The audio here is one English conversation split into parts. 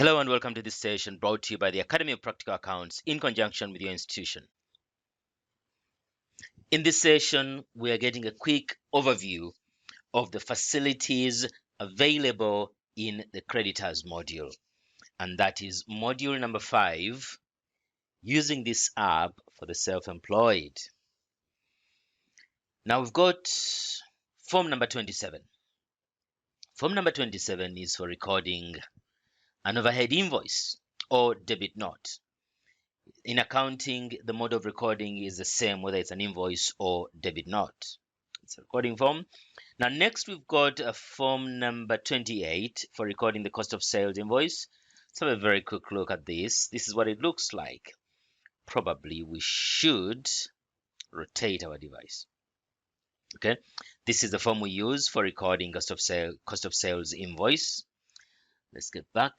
Hello and welcome to this session brought to you by the Academy of Practical Accounts in conjunction with your institution. In this session, we are getting a quick overview of the facilities available in the creditors module, and that is module number 5, using this app for the self-employed. Now we've got form number 27. Form number 27 is for recording an overhead invoice or debit note. In accounting, the mode of recording is the same whether it's an invoice or debit note. It's a recording form. Now next we've got a form number 28 for recording the cost of sales invoice. Let's have a very quick look at this. This is what it looks like. Probably we should rotate our device. Okay, this is the form we use for recording cost of sales invoice. Let's get back.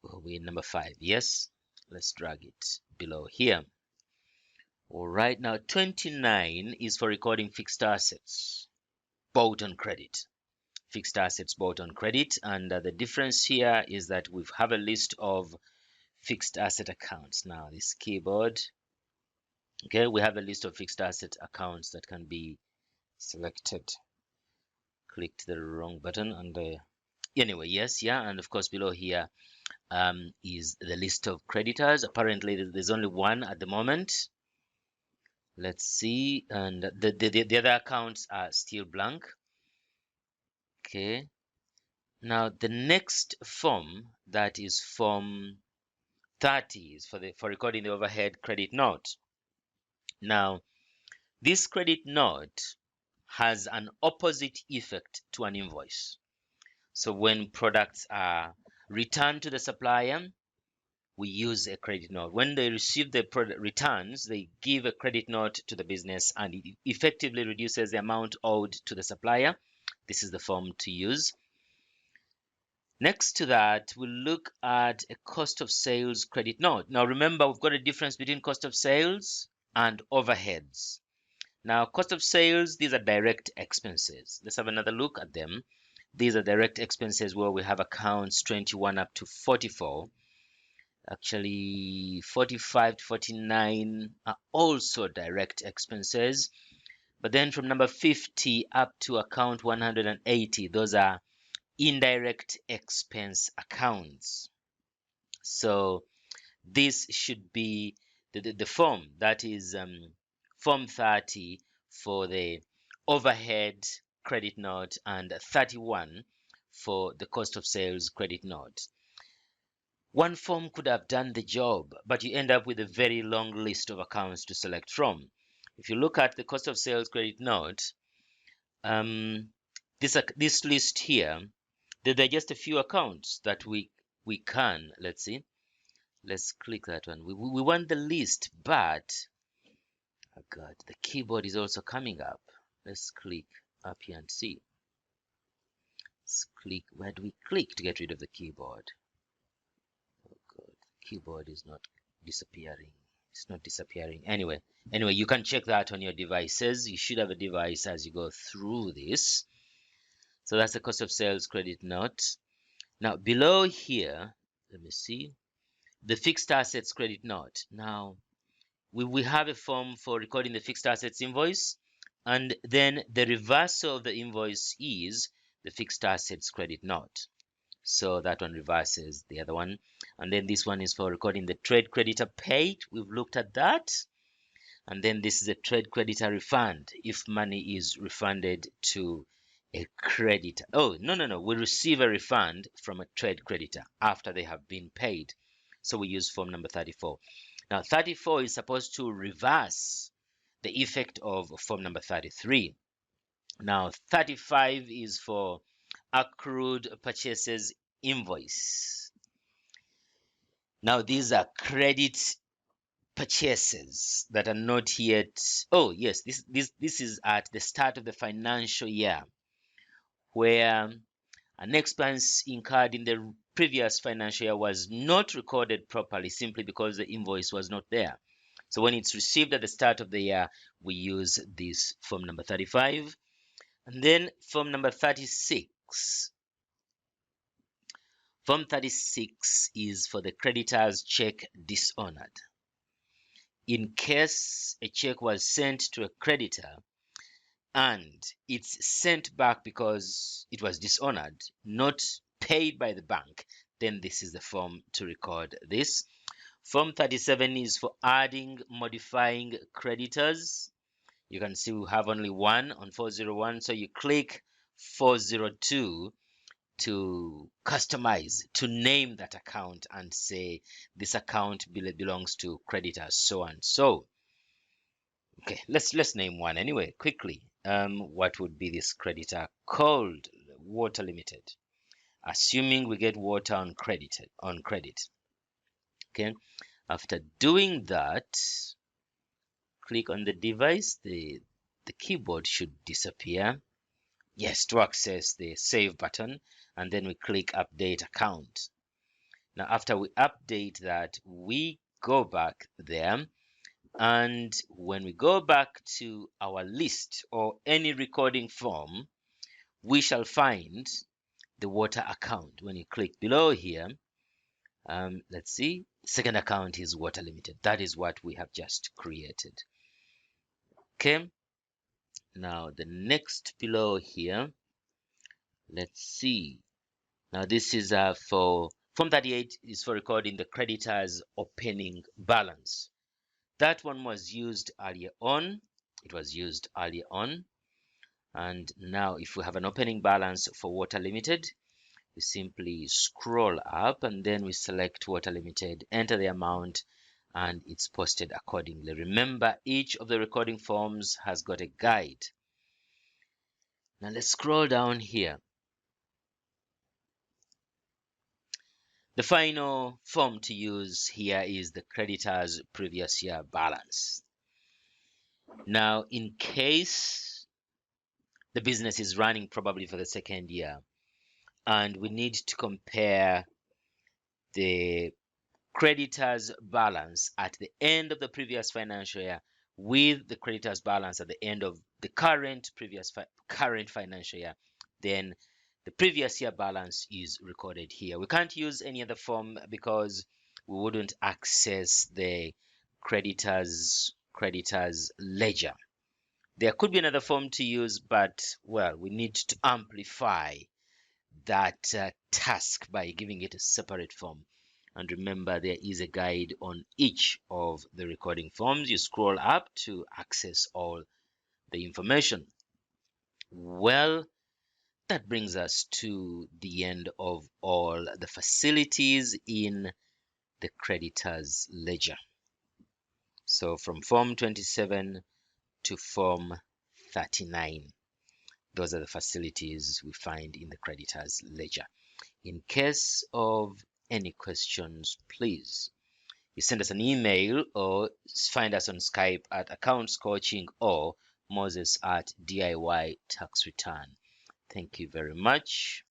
We're in number 5. Yes. Let's drag it below here. All right, now 29 is for recording fixed assets bought on credit. Fixed assets bought on credit, and the difference here is that we have a list of fixed asset accounts. Now this keyboard, okay, we have a list of fixed asset accounts that can be selected. Clicked the wrong button, and anyway, yes, yeah, and of course below here is the list of creditors. Apparently there's only one at the moment. Let's see, and the other accounts are still blank. Okay, now the next form, that is form 30, is for recording the overhead credit note. Now this credit note has an opposite effect to an invoice. So when products are returned to the supplier, we use a credit note. When they receive the product returns, they give a credit note to the business, and it effectively reduces the amount owed to the supplier. This is the form to use. Next to that, we'll look at a cost of sales credit note. Now remember, we've got a difference between cost of sales and overheads. Now cost of sales, these are direct expenses. Let's have another look at them. These are direct expenses where we have accounts 21 up to 44. Actually, 45 to 49 are also direct expenses. But then from number 50 up to account 180, those are indirect expense accounts. So this should be the form, that is form 30 for the overhead credit note and 31 for the cost of sales credit note. One form could have done the job, but you end up with a very long list of accounts to select from. If you look at the cost of sales credit note, this list here, there are just a few accounts that we can, let's see. Let's click that one. We want the list, but oh God, the keyboard is also coming up. Let's click up here and see. Let's click. Where do we click to get rid of the keyboard? Oh God, the keyboard is not disappearing. It's not disappearing. Anyway, you can check that on your devices. You should have a device as you go through this. So that's the cost of sales credit note. Now below here, let me see, the fixed assets credit note. Now we have a form for recording the fixed assets invoice, and then the reversal of the invoice is the fixed assets credit note. So that one reverses the other one. And then this one is for recording the trade creditor paid. We've looked at that. And then this is a trade creditor refund, if money is refunded to a creditor. Oh, no. We receive a refund from a trade creditor after they have been paid. So we use form number 34. Now 34 is supposed to reverse the effect of form number 33. Now 35 is for accrued purchases invoice. Now these are credit purchases that are not yet. Oh yes, this is at the start of the financial year, where an expense incurred in the previous financial year was not recorded properly simply because the invoice was not there. So when it's received at the start of the year, we use this form number 35. And then form number 36. Form 36 is for the creditor's check dishonored. In case a check was sent to a creditor and it's sent back because it was dishonored, not paid by the bank, then this is the form to record this. Form 37 is for adding, modifying creditors. You can see we have only one on 401, so you click 402 to customize, to name that account and say this account belongs to creditor so and so. Okay, let's name one anyway quickly. What would be this creditor called? Water Limited, assuming we get water on credit. Okay, after doing that, click on the device. The keyboard should disappear. Yes, to access the save button, and then we click update account. Now after we update that, we go back there, and when we go back to our list or any recording form, we shall find the water account. When you click below here, let's see, second account is Water Limited. That is what we have just created. Okay, now the next below here, let's see. Now this is for Form 38 is for recording the creditor's opening balance. That one was used earlier on. It was used earlier on. And now if we have an opening balance for Water Limited, we simply scroll up and then we select Water Limited, enter the amount, and it's posted accordingly. Remember, each of the recording forms has got a guide. Now let's scroll down here. The final form to use here is the creditor's previous year balance. Now, in case the business is running probably for the second year, and we need to compare the creditor's balance at the end of the previous financial year with the creditor's balance at the end of the current financial year, then the previous year balance is recorded here. We can't use any other form because we wouldn't access the creditor's ledger. There could be another form to use, but well, we need to amplify that task by giving it a separate form. And remember, there is a guide on each of the recording forms. You scroll up to access all the information. Well, that brings us to the end of all the facilities in the creditor's ledger. So from Form 27 to Form 39, those are the facilities we find in the creditor's ledger. In case of any questions, please you send us an email or find us on Skype at Accounts Coaching or Moses at DIY Tax Return. Thank you very much.